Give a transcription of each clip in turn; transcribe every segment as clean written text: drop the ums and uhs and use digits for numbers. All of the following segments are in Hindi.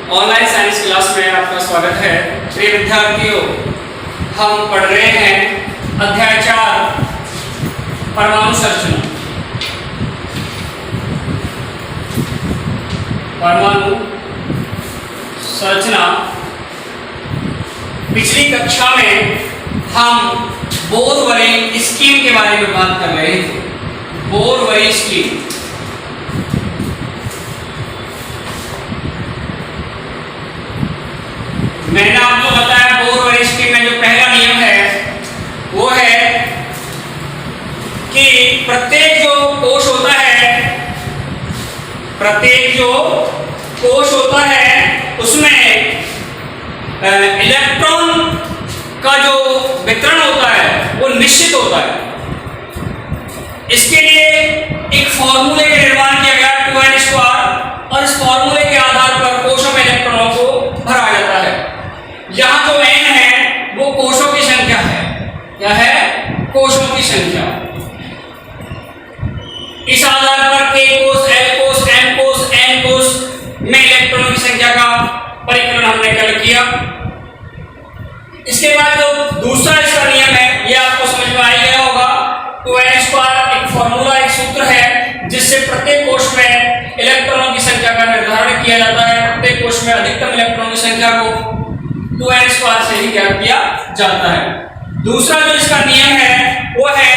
ऑनलाइन साइंस क्लास में आपका स्वागत है। प्रिय विद्यार्थियों, हम पढ़ रहे हैं अध्याय 4 परमाणु संरचना। परमाणु संरचना। पिछली कक्षा में हम बोर-वरी स्कीम के बारे में बात कर रहे थे। Bore-worry scheme. मैंने आपको बताया बोर-वरी स्कीम में जो पहला नियम है वो है कि प्रत्येक जो कोश होता है उसमें इलेक्ट्रॉन का जो वितरण होता है वो निश्चित होता है। इसके लिए एक फॉर्मूले का निर्माण किया गया 2n² और इस फॉर्मूले के आधार पर कोशों में इलेक्ट्रॉनों को भरा जाता है। यहाँ जो n है वो कोशों की संख्या है। क्या है? कोशों की संख्या। इस आधार पर k कोश, l कोश, m कोश, n कोश में इलेक्ट्रॉनों की संख्या का परिकलन हमने कल किया। इसके बाद जो दूसरा इसका नियम है ये आपको समझ में आ ही गया होगा। 2n² एक फॉर्मूला, एक सूत्र है जिससे प्रत्येक कोश में इलेक्ट्रॉनों की संख्या का निर्धारण किया जाता है। प्रत्येक कोश में अधिकतम इलेक्ट्रॉनों की संख्या को 2n² से ही ज्ञात किया जाता है। दूसरा जो इसका नियम है वो है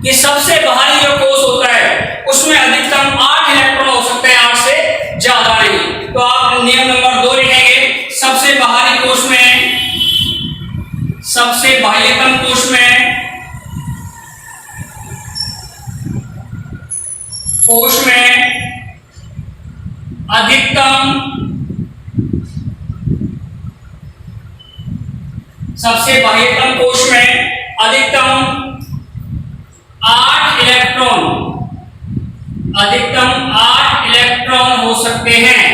कि सबसे बाहरी जो कोश होता है उसमें अधिकतम 8 इलेक्ट्रॉन हो सकते हैं, 8 से ज्यादा नहीं। तो आप नियम नंबर 2 लिखेंगे। सबसे बाहरी कोश में, सबसे बाह्यतम कोश में अधिकतम, सबसे बाह्यतम कोश में अधिकतम 8 इलेक्ट्रॉन, अधिकतम 8 इलेक्ट्रॉन हो सकते हैं।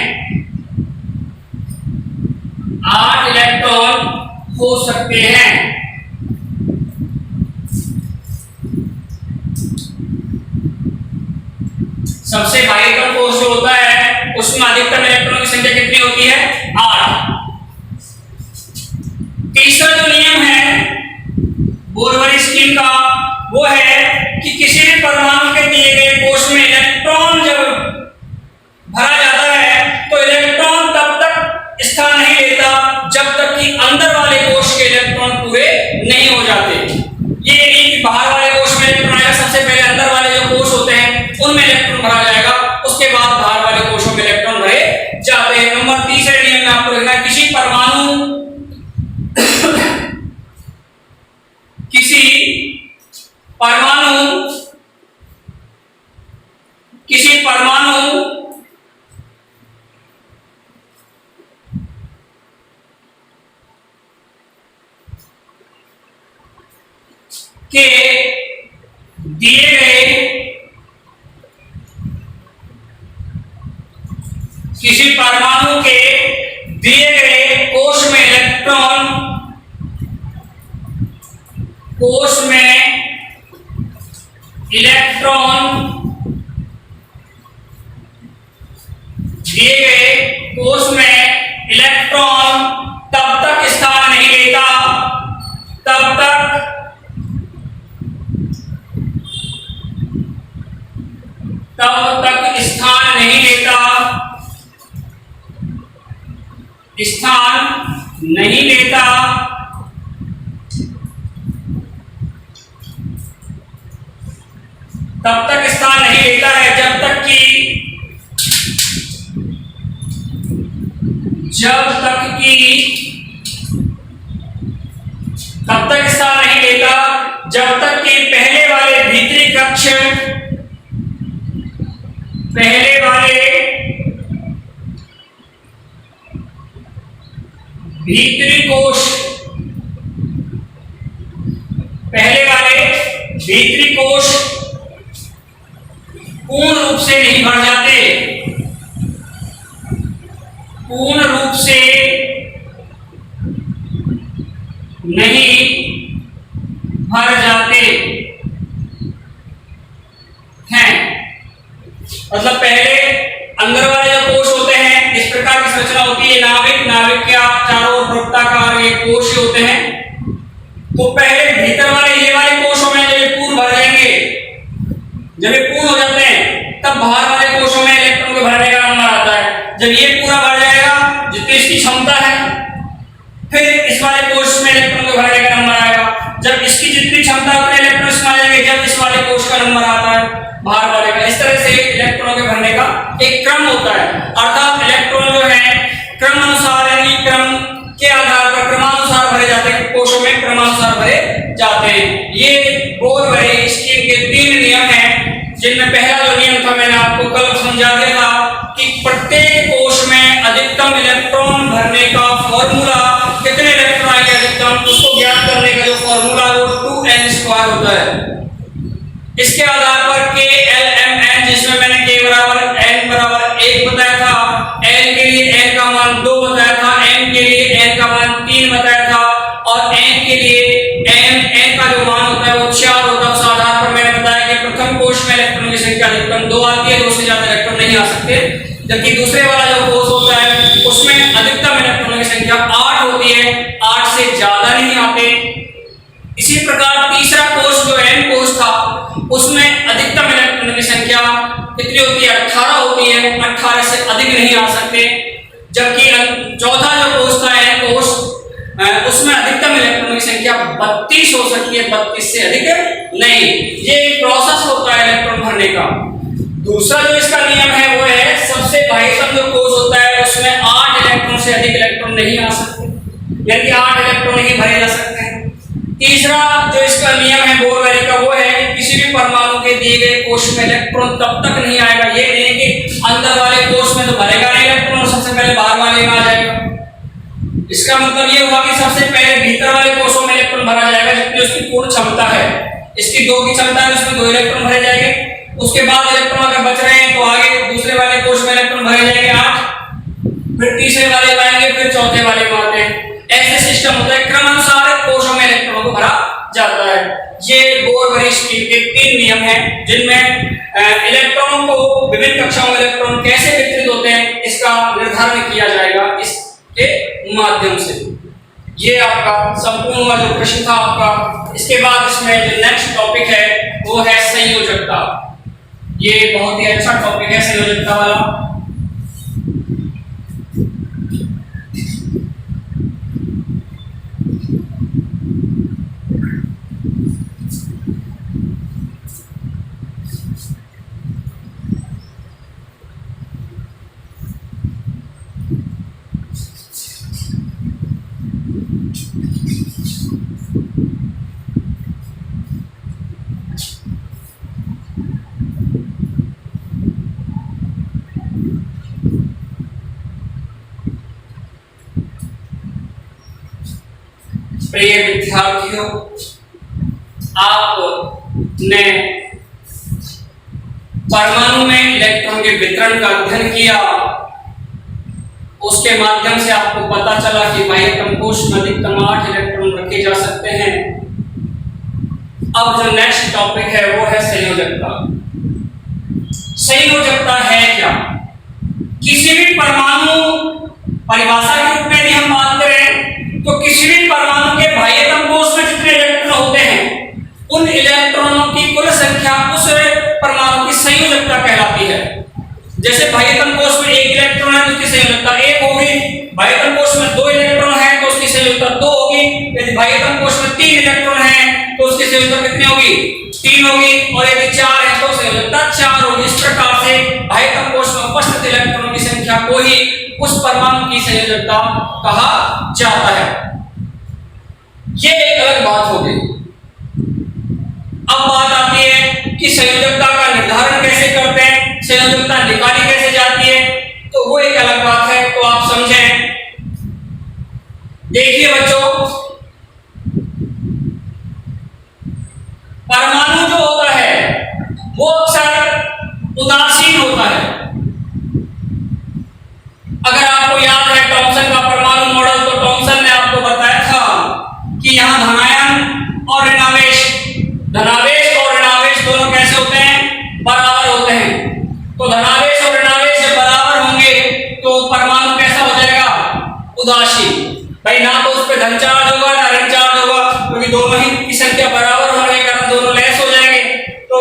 8 इलेक्ट्रॉन हो सकते हैं। सबसे बाह्यतम कोश जो होता है उसमें अधिकतम इलेक्ट्रॉन की संख्या कितनी होती है? 8। तीसरा जो नियम है बोर-वरी स्कीम का वो है कि किसी भी परमाणु के दिए गए कोश में इलेक्ट्रॉन जब भरा जाता है तो इलेक्ट्रॉन तब तक स्थान नहीं लेता जब तक कि अंदर वाले कोश के इलेक्ट्रॉन पूरे नहीं हो जाते। ये नहीं कि बाहर वाले कोश में इलेक्ट्रॉन आएगा, सबसे पहले अंदर वाले जो कोश होते हैं उनमें इलेक्ट्रॉन भरा जाएगा, उसके बाद बाहर वाले कोशों में इलेक्ट्रॉन भरे जाते हैं। नंबर 3 नियम में आपको लिखना है किसी परमाणु के दिए गए, किसी परमाणु के दिए गए कोश में इलेक्ट्रॉन, कोश में इलेक्ट्रॉन, दिए गए कोश में इलेक्ट्रॉन तब तक स्थान नहीं लेता, तब तक स्थान नहीं लेता, स्थान नहीं लेता तब तक स्थान नहीं लेता है जब तक तब तक स्थान नहीं लेता जब तक कि पहले वाले भीतरी कक्ष, पहले वाले भीतरी कोश, पहले वाले भीतरी कोश पूर्ण रूप से नहीं भर जाते, पूर्ण रूप से नहीं भर जाते हैं। मतलब पहले अंदर वाले जो कोश होते हैं इस प्रकार की संरचना होती है नाभिक, नाभिक के चारों ओर वृत्ताकार ये कोश होते हैं। तो पहले भीतर वाले ये वाले कोशों में जब ये पूर्ण भर जाएंगे, जब ये पूर्ण हो जाते हैं तब बाहर वाले कोशों में इलेक्ट्रॉन को भरने का नंबर आता है। जब ये पूरा भर जाएगा जितनी इसकी क्षमता है, फिर इस वाले कोश में इलेक्ट्रॉन को भरने का नंबर आएगा। जब इसकी जितनी क्षमता है उतने इलेक्ट्रॉन इसमें आ जाएंगे, जब इस वाले कोश का नंबर आता है बाहर वाले का। इस तरह से इलेक्ट्रॉनों के भरने का एक क्रम होता है। अर्थात इलेक्ट्रॉन जो है क्रम अनुसार यानी क्रम के आधार पर क्रमानुसार भरे जाते हैं, कोशों में क्रमानुसार भरे जाते हैं। ये बोर-वायरी-स्टीन के 3 नियम हैं, जिनमें पहला जो नियम था मैंने आपको कल समझा दिया था कि प्रत्येक कोश में अधिकतम इलेक्ट्रॉन भरने का फॉर्मूला, कितने इलेक्ट्रॉन आएंगे अधिकतम, उसको ज्ञात करने का जो फॉर्मूला है वो 2n² होता है। इसके आधार पर KLMN, जिसमें मैंने K बराबर N बराबर 1 बताया था, L के लिए N का मान 2 बताया था, M के लिए N का मान 3 बताया था और N के लिए N का जो मान होता है वो 4 होता है। उस आधार पर मैंने बताया कि प्रथम कोश में इलेक्ट्रॉन की संख्या अधिकतम 2 आती है, 2 से ज्यादा इलेक्ट्रॉन नहीं आ सकते, जबकि दूसरे वाला जो कोश होता है उसमें अधिकतम इलेक्ट्रॉनों की संख्या 8 होती है, 8 से ज्यादा नहीं आते। इसी प्रकार तीसरा कोश जो N कोश था उसमें अधिकतम इलेक्ट्रॉनों की संख्या कितनी होती है, 18 होती है, 18 से अधिक नहीं आ सकते। जबकि चौथा जो कोश था N कोश, उसमें अधिकतम इलेक्ट्रॉनों की संख्या 32 हो सकती है, 32 से अधिक नहीं। ये एक प्रोसेस होता है इलेक्ट्रॉन भरने का। दूसरा जो इसका नियम है वो है सबसे बाह्यतम जो कोश होता है उसमें 8 इलेक्ट्रॉन से अधिक इलेक्ट्रॉन नहीं आ सकते, यानी 8 इलेक्ट्रॉन ही भरे जा सकते हैं। तीसरा जो इसका नियम है बोर-वायरी का वो है कि किसी भी परमाणु के दिए गए कोश में इलेक्ट्रॉन तब तक नहीं आएगा, ये नहीं कि अंदर वाले कोश में तो भरेगा नहीं इलेक्ट्रॉन, सबसे पहले बाहर वाले में आ जाएगा। इसका मतलब ये हुआ कि सबसे पहले भीतर वाले कोशों में इलेक्ट्रॉन भरा जाएगा जितनी उसकी पूर्ण क्षमता है। इसकी 2 की क्षमता है, उसमें 2 इलेक्ट्रॉन भरे जाएंगे। उसके बाद इलेक्ट्रॉन अगर बच रहे हैं तो आगे दूसरे वाले कोश में इलेक्ट्रॉन भरे जाएंगे 8, फिर तीसरे वाले में आएंगे, फिर चौथे वाले में आते हैं। ऐसे सिस्टम होता है, क्रमानुसार कोशों में इलेक्ट्रॉनों को भरा जाता है। ये बोर-वायरी-स्टीन के 3 नियम हैं, जिनमें इलेक्ट्रॉनों को विभिन्न कक्षाओं में इलेक्ट्रॉन कैसे वितरित होते हैं इसका निर्धारण किया जाएगा इसके माध्यम से। ये आपका संपूर्ण हुआ जो प्रश्न था आपका। इसके बाद इसमें जो नेक्स्ट टॉपिक है वो है संयोजकता। ये बहुत ही अच्छा टॉपिक है संयोजकता वाला। प्रिय विद्यार्थियों, आपने परमाणु में इलेक्ट्रॉन के वितरण का अध्ययन किया, उसके माध्यम से आपको पता चला कि बाह्यतम कोश में अधिकतम 8 इलेक्ट्रॉन रखे जा सकते हैं। अब जो नेक्स्ट टॉपिक है वो है संयोजकता। संयोजकता है क्या? किसी भी परमाणु परिभाषा के रूप में यदि हम बात करें तो किसी भी परमाणु के बाह्यतम कोश में जितने इलेक्ट्रॉन होते हैं उन इलेक्ट्रॉनों की कुल संख्या उस परमाणु की संयोजकता कहलाती है। जैसे बाह्यतम कोश में 1 इलेक्ट्रॉन है तो उसकी संयोजकता 1 होगी, बाह्यतम कोश में 2 इलेक्ट्रॉन है तो उसकी संयोजकता 2 होगी, यदि बाह्यतम कोश में 3 इलेक्ट्रॉन है तो उसकी संयोजकता कितनी होगी? 3 होगी, और यदि 4 है तो संयोजकता 4 होगी। इस प्रकार से बाह्यतम कोश में उपस्थित इलेक्ट्रॉनों की संख्या को ही उस परमाणु की संयोजकता कहा जाता है। ये एक अलग बात हो गई। अब बात आती है कि संयोजकता का निर्धारण कैसे करते हैं, संयोजकता निकाली कैसे जाती है, तो वो एक अलग बात है। तो आप समझें, देखिए बच्चों, परमाणु जो होता है वो अक्सर उदासीन होता है। अगर आपको याद है थॉमसन का परमाणु मॉडल, तो थॉमसन ने आपको बताया था कि यहाँ धनायन और ऋणावेश, धनावेश और ऋणावेश दोनों कैसे होते हैं? बराबर होते हैं। तो धनावेश और ऋणावेश जब बराबर होंगे तो परमाणु कैसा हो भाई ना तो उस पे धन चार्ज होगा ना ऋण चार्ज होगा, क्योंकि दोनों ही की संख्या बराबर होने के कारण दोनों लेस हो जाएंगे। तो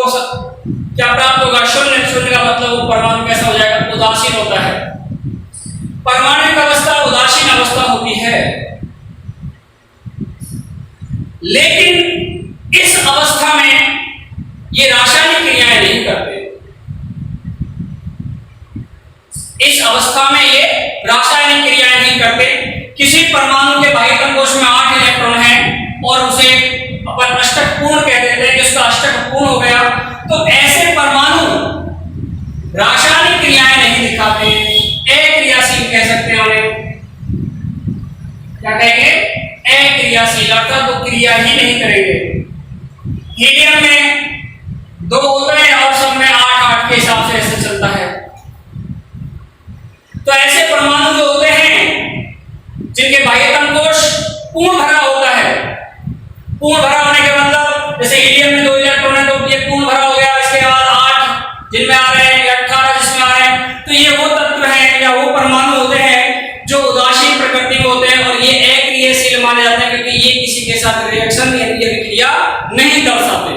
क्या प्राप्त होगा? शून्य। शून्य का मतलब वो परमाणु कैसा हो जाएगा? उदासीन होता है। परमाणु अवस्था उदासीन अवस्था होती है, लेकिन इस अवस्था में ये रासायनिक क्रियाएं नहीं करते। इस अवस्था में ये रासायनिक क्रियाएं नहीं करते। किसी परमाणु के बाह्यतम कोश में 8 इलेक्ट्रॉन हैं और उसे अपन अष्टक पूर्ण कह देते हैं कि उसका अष्टक पूर्ण हो गया, तो ऐसे परमाणु रासायनिक क्रियाएं नहीं दिखाते, अक्रियाशील कह सकते हैं उन्हें। क्या कहेंगे? अक्रियाशील, अर्थात वो क्रिया ही नहीं करेंगे। हीलियम में 2 होते हैं और सब में 8-8 के हिसाब से ऐसे चलता है। तो ऐसे परमाणु जो होते हैं जिनके बाह्यतम कोश पूर्ण भरा होता है, पूर्ण भरा होने के मतलब जैसे हीलियम में 2 इलेक्ट्रॉन है तो ये पूर्ण भरा हो गया, इसके बाद 8 जिनमें आ रहे हैं या 18 जिसमें आ रहे हैं, तो ये वो तत्व हैं या वो परमाणु होते हैं जो उदासीन प्रकृति के होते हैं और ये अक्रियाशील माने जाते हैं, क्योंकि ये किसी के साथ रिएक्शन या क्रिया नहीं दर्शाते।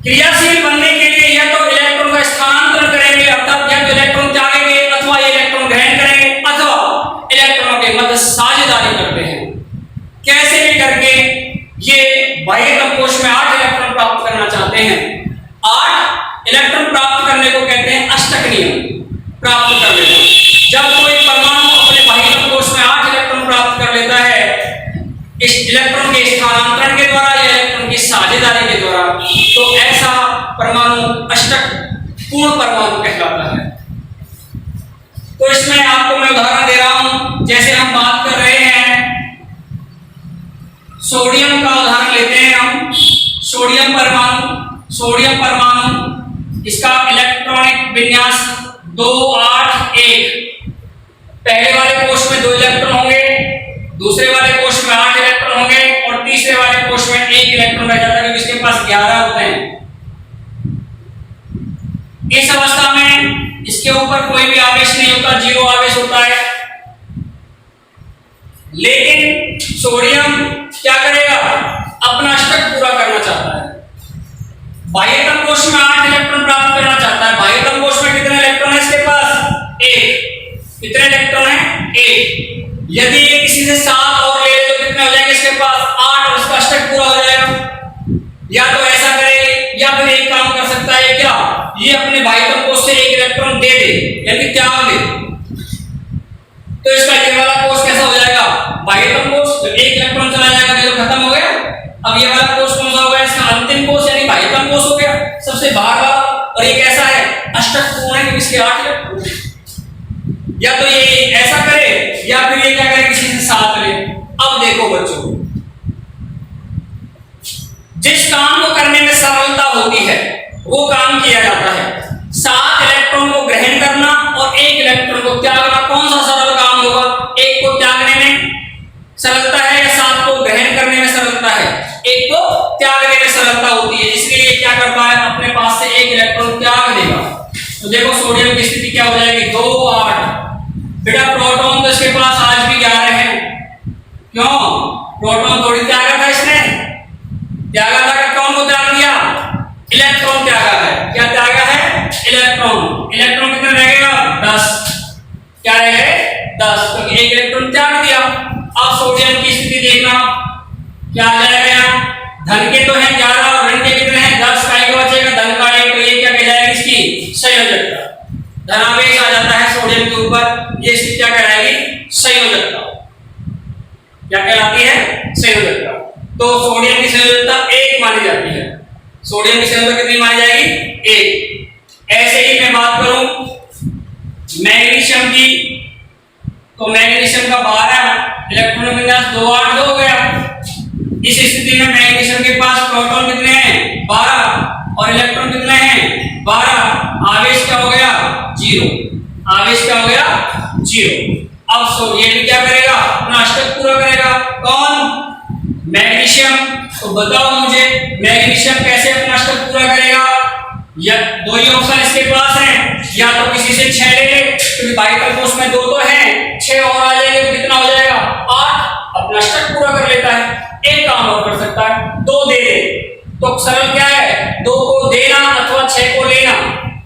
क्रियाशील बनने के लिए या तो इलेक्ट्रॉन का स्थानांतरण करेंगे, अर्थात या तो इलेक्ट्रॉन त्यागेंगे अथवा ये इलेक्ट्रॉन ग्रहण करेंगे, अथवा इलेक्ट्रॉनों के मध्य साझेदारी करते हैं। कैसे भी करके ये बाह्यतम कोश में 8 इलेक्ट्रॉन प्राप्त करना चाहते हैं। 8 इलेक्ट्रॉन प्राप्त करने को कहते हैं अष्टक नियम, प्राप्त कर लेना। जब कोई परमाणु अपने बाह्यतम कोश में 8 इलेक्ट्रॉन प्राप्त कर लेता है इस इलेक्ट्रॉन के स्थानांतरण के द्वारा या इलेक्ट्रॉन की साझेदारी के द्वारा, तो ऐसा परमाणु अष्टक पूर्ण परमाणु कहलाता है। तो इसमें आपको मैं उदाहरण दे रहा हूं, जैसे हम बात कर रहे हैं सोडियम का उदाहरण लेते हैं हम। सोडियम परमाणु इसका इलेक्ट्रॉनिक विन्यास 2 8 1। पहले वाले कोश में 2 इलेक्ट्रॉन होंगे, दूसरे वाले कोश में 8 इलेक्ट्रॉन होंगे और तीसरे वाले कोश में 1 इलेक्ट्रॉन रह जाता है, क्योंकि इसके पास 11 होते हैं। इस अवस्था में इसके ऊपर कोई भी आवेश नहीं होता, 0 आवेश होता है। लेकिन सोडियम क्या करेगा? अपना अष्टक पूरा करना चाहता है। बाह्यतम कोश में 8 इलेक्ट्रॉन प्राप्त करना चाहता है। बाह्यतम कोश में कितने इलेक्ट्रॉन है इसके पास? 1। कितने इलेक्ट्रॉन है? 1। यदि ये किसी से 7 और ले तो कितने हो जाएंगे इसके पास? 8 और उसका अष्टक पूरा हो जाएगा। या तो ऐसा करे या फिर एक काम कर सकता है, क्या ये अपने बाह्यतम कोश से 1 इलेक्ट्रॉन दे दे, यानी त्याग दे, तो इसका ये वाला कोश कैसा हो जाएगा? बाह्यतम कोश। तो 1 इलेक्ट्रॉन चला जाएगा, ये तो खत्म हो गया। अब ये वाला कोश कौन सा हो गया? इसका अंतिम कोश यानी बाह्यतम कोश हो गया, सबसे बाहर वाला। और ये कैसा है? अष्टक पूर्ण है, क्योंकि इसके 8 इलेक्ट्रॉन। या तो ये ऐसा करे या फिर ये क्या करे? किसी से 7 ले। अब देखो बच्चों, जिस काम को करने में सरलता होती है वो काम किया जाता है। 7 इलेक्ट्रॉन को ग्रहण करना और 1 इलेक्ट्रॉन को त्यागना, कौन सा सरल काम होगा? 1 को त्यागने में सरलता है या 7 को ग्रहण करने में सरलता है? 1 को त्यागने में सरलता होती है, इसलिए ये क्या करता है? अपने पास से 1 इलेक्ट्रॉन त्याग देगा। तो देखो सोडियम की स्थिति क्या हो जाएगी? 2 8। बेटा प्रोटॉन तो इसके पास आज भी 11 है। क्यों? प्रोटॉन थोड़ी त्यागा था इसने, त्यागा था। कौन को त्याग दिया? इलेक्ट्रॉन त्यागा है। क्या त्यागा है? इलेक्ट्रॉन। इलेक्ट्रॉन कितने रह गए? 10। क्या रह गए? 10, क्योंकि 1 इलेक्ट्रॉन त्याग दिया। अब सोडियम की स्थिति देखना, क्या आ जाएगा? धन के तो हैं 11 और ऋण के कितने हैं? 10। का एक बचेगा, धन का 1, तो ये क्या कहलाएगी? इसकी संयोजकता। धनावेश आ जाता है सोडियम के ऊपर, ये इसकी क्या कहलाएगी? संयोजकता। क्या कहलाती है? संयोजकता। तो सोडियम की संयोजकता 1 मानी जाती है। सोडियम की संयोजकता कितनी मानी जाएगी? 1। ऐसे ही मैं बात करूं मैग्नीशियम की, तो मैग्नीशियम का 12 इलेक्ट्रॉन विन्यास 2 8 2 हो गया। इस स्थिति में मैग्नीशियम के पास प्रोटॉन कितने हैं? 12 और इलेक्ट्रॉन कितने हैं? 12। आवेश क्या हो गया? 0। आवेश क्या हो गया? 0। अब सोडियम क्या करेगा? अपना अष्टक पूरा करेगा। कौन? मैग्नीशियम। तो बताओ मुझे मैग्नीशियम कैसे अपना अष्टक पूरा करेगा? या 2 ही ऑप्शन इसके पास हैं, या तो किसी से 6 ले ले, क्योंकि बाह्यतम कोश में 2 तो हैं, 6 और आ जाएंगे तो कितना हो जाएगा 8। अपना अष्टक पूरा कर लेता है। एक काम और कर सकता है, 2 दे दे तो सरल क्या है, 2 को देना अथवा 6 को लेना।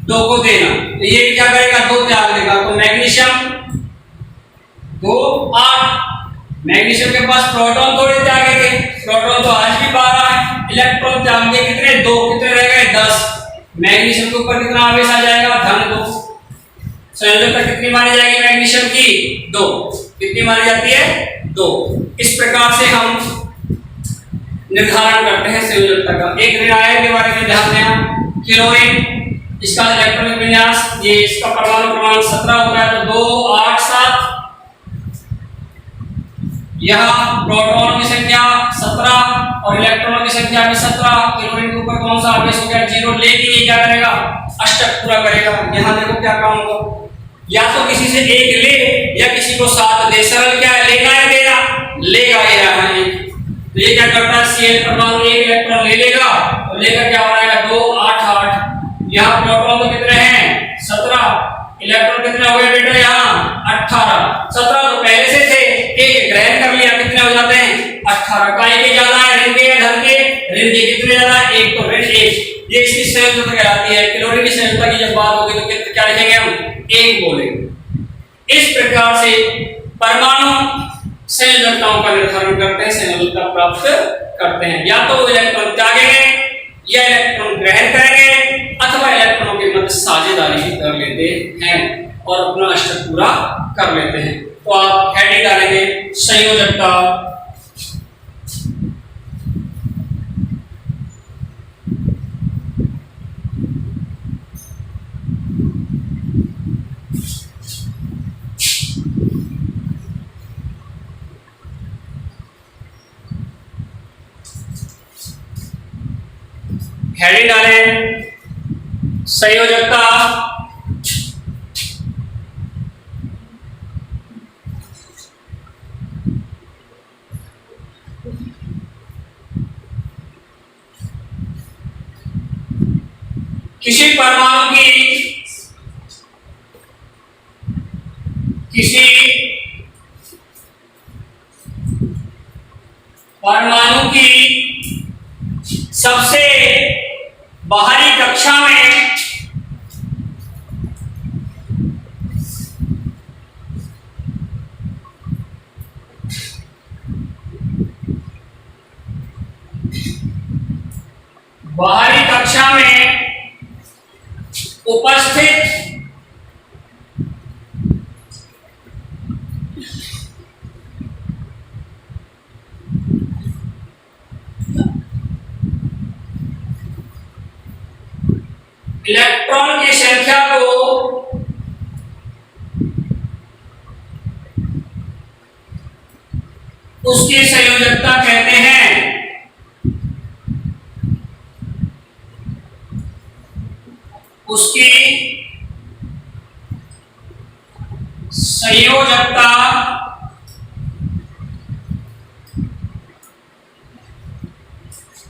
2 को देना तो ये क्या करेगा, 2 त्याग देगा, तो मैग्नीशियम 2 8। मैग्नीशियम के पास प्रोटॉन थोड़े त्यागेंगे, प्रोटॉन तो आज भी 12 है, इलेक्ट्रॉन त्यागेंगे कितने 2, कितने रह गए 10। मैग्नीशियम के ऊपर कितना आवेश आ जाएगा, धन 2। संयोजकता कितनी मानी जाएगी मैग्नीशियम की, 2। कितनी मानी जाती है, 2। इस प्रकार से हम निर्धारण करते हैं संयोजकता का। एक निर्णायक के बारे में ध्यान देना, क्लोरीन, इसका इलेक्ट्रॉनिक विन्यास, ये इसका परमाणु क्रमांक 17 होता है, तो 2 8 7। यहाँ प्रोटॉन की संख्या 17 और इलेक्ट्रॉनों की संख्या भी 17। क्लोरीन के ऊपर कौन सा आवेश हो गया, 0, लेकिन ये क्या करेगा, अष्टक पूरा करेगा। यहाँ देखो क्या काम होगा, या तो किसी से एक ले या किसी को 7 दे। सरल क्या है, लेना है देना, लेगा ये रहा है। तो ये क्या करता है, Cl परमाणु 1 इलेक्ट्रॉन ले लेगा और लेकर क्या हो जाएगा 2 8 8। यहाँ प्रोटॉन तो कितने हैं 17, इलेक्ट्रॉन कितने हो गए बेटा यहाँ 18। 17 तो पहले से थे, एक ग्रहण कर लिया, कितने हो जाते हैं 18। काय के ज्यादा है, ऋण के या धन के, ऋण के। कितने ज्यादा है, 1, तो ऋण 1। ये इसकी संयोजकता कहलाती है। क्लोरीन की संयोजकता की जब बात होगी तो क्या लिखेंगे हम, 1 बोलेंगे। इस प्रकार से परमाणु संयोजकताओं का निर्धारण करते हैं, संयोजकता प्राप्त करते हैं। या तो इलेक्ट्रॉन त्यागेंगे या इलेक्ट्रॉन ग्रहण करेंगे अथवा इलेक्ट्रॉनों के मध्य साझेदारी कर लेते हैं और अपना अष्टक पूरा कर लेते हैं। तो आप हेडिंग डालेंगे संयोजकता, हेडिंग डालें संयोजकता, किसी परमाणु की सबसे बाहरी कक्षा में उपस्थित इलेक्ट्रॉन की संख्या को उसकी संयोजकता कहते हैं। उसकी संयोजकता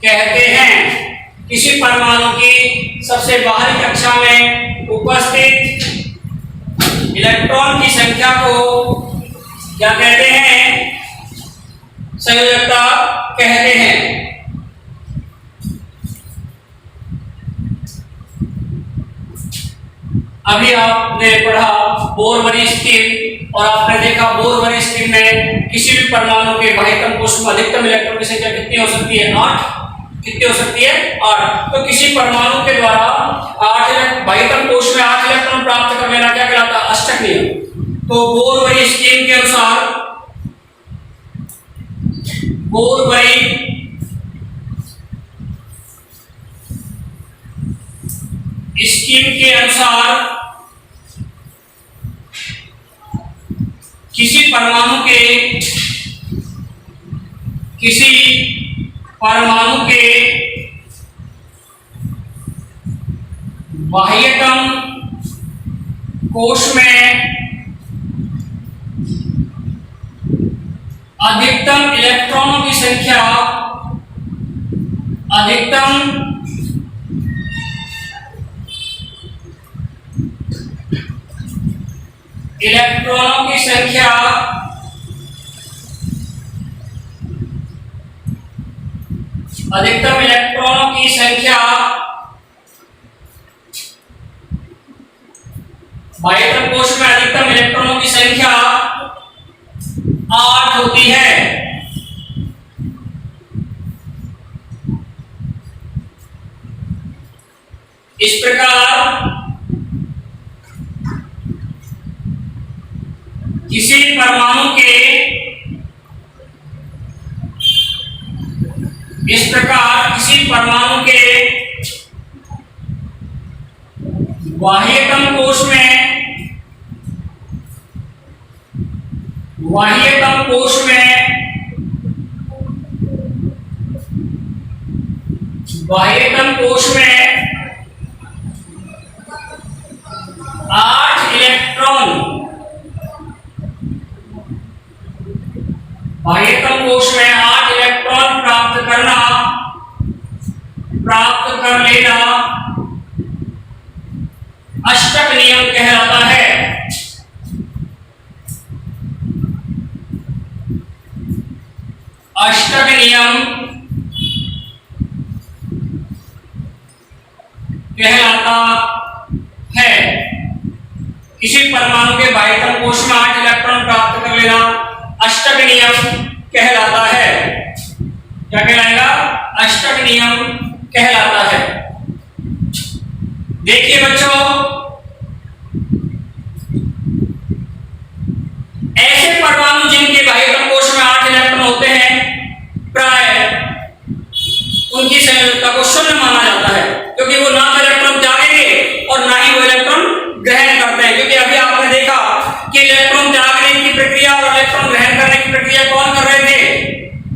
कहते हैं। किसी परमाणु की सबसे बाहरी कक्षा में उपस्थित इलेक्ट्रॉन की संख्या को क्या कहते हैं, संयोजकता कहते हैं। अभी आपने पढ़ा बोर-बरी स्कीम और आपने देखा बोर-बरी स्कीम में किसी भी परमाणु के बाह्यतम कोश में अधिकतम इलेक्ट्रॉन की संख्या कितनी हो सकती है, 8। कितनी हो सकती है, 8। तो किसी परमाणु के द्वारा 8 बाह्यतम कोश में 8 इलेक्ट्रॉन प्राप्त कर लेना क्या कहलाता है, अष्टक नियम। तो बोर-बरी स्कीम के अनुसार बोर-बरी स्कीम के अनुसार किसी परमाणु के बाह्यतम कोश में अधिकतम इलेक्ट्रॉनों की संख्या इलेक्ट्रॉनों की संख्या अधिकतम इलेक्ट्रॉनों की संख्या बाह्यतम कोश में अधिकतम इलेक्ट्रॉनों की संख्या 8 होती है। इस प्रकार किसी परमाणु के बाह्यतम कोश में बाह्यतम कोश में 8 इलेक्ट्रॉन बाह्यतम कोश में 8 इलेक्ट्रॉन प्राप्त कर लेना अष्टक नियम कहलाता है। अष्टक नियम कहलाता है। किसी परमाणु के बाह्यतम कोश में 8 इलेक्ट्रॉन प्राप्त कर लेना अष्टक नियम कहलाता है। क्या कहलाएगा? अष्टक नियम कहलाता है। देखिए बच्चों, ऐसे परमाणु जिनके बाह्यतम कोश में 8 इलेक्ट्रॉन होते हैं प्राय उनकी संयोजकता को शून्य माना जाता है, क्योंकि वो ना तो इलेक्ट्रॉन त्यागेंगे और ना ही वो इलेक्ट्रॉन ग्रहण करते हैं। क्योंकि अभी आपने देखा कि इलेक्ट्रॉन त्यागने की प्रक्रिया और इलेक्ट्रॉन ग्रहण करने की प्रक्रिया कौन कर रहे थे?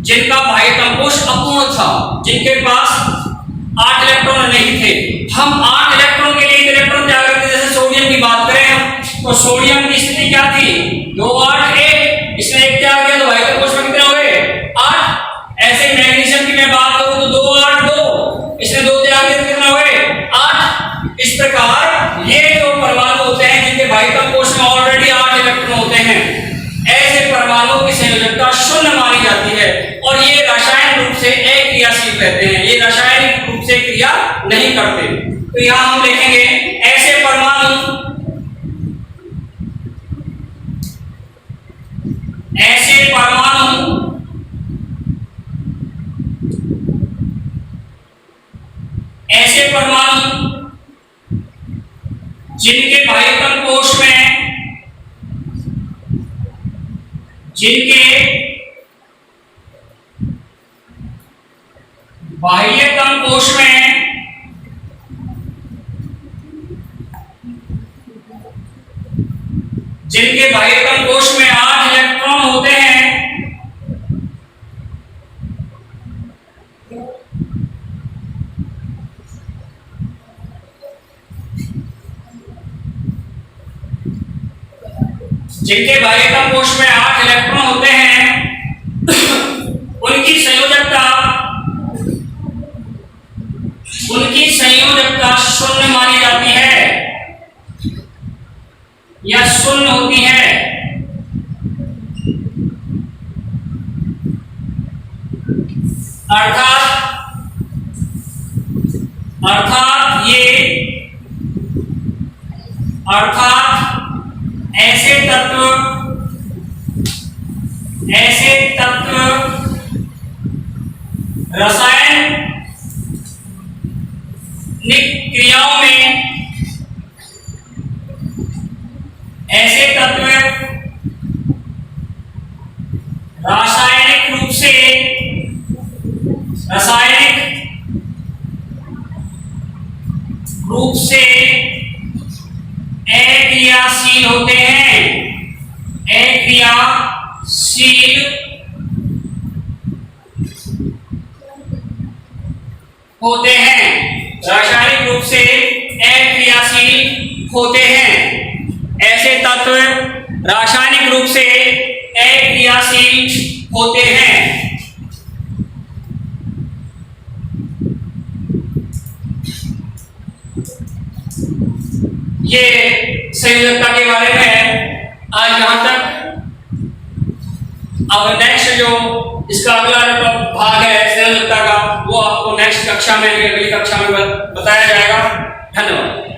जिनका बाह्यतम कोश अपूर्ण था, जिनके पास 8 इलेक्ट्रॉन नहीं थे। हम 8 इलेक्ट्रॉन के लिए इलेक्ट्रॉन त्याग रहे थे। जैसे सोडियम की बात करें हम, तो सोडियम की स्थिति क्या थी? 2 8 1, इसने एक त्याग किया तो बाह्यतम कोश में कितने हुए? 8। ऐसे मैग्नीशियम की मैं बात करूं तो 2 8 2, इसने 2 त्याग किए तो कितना हुए? 8। इस प्रकार ये जो परमाणु होते हैं जिनके बाह्यतम कोश में ऑलरेडी 8 इलेक्ट्रॉन होते हैं, ऐसे परमाणुओं की संयोजकता शून्य मानी जाती है और ये रासायनिक रूप से अक्रियाशील रहते हैं। ये रासायनिक रूप से क्रिया नहीं करते। तो यहां हम देखेंगे ऐसे परमाणु जिनके बाह्यतम कोश में जिनके बाह्यतम कोश में जिनके बाह्यतम कोश में 8 इलेक्ट्रॉन होते हैं, जिनके बाह्यतम कोश में 8 इलेक्ट्रॉन होते हैं, उनकी संयोजकता शून्य मानी जाती है या शून्य होती है। अर्थात ऐसे तत्व रासायनिक क्रियाओं में रासायनिक रूप से अक्रियाशील होते हैं। रासायनिक रूप से अक्रियाशील होते हैं। ऐसे तत्व रासायनिक रूप से अक्रियाशील होते हैं। ये संयोजकता के बारे में है। अब नेक्स्ट जो इसका अगला जो भाग है सृजनशीलता का, वो आपको नेक्स्ट कक्षा में, अगली कक्षा में बताया जाएगा। धन्यवाद।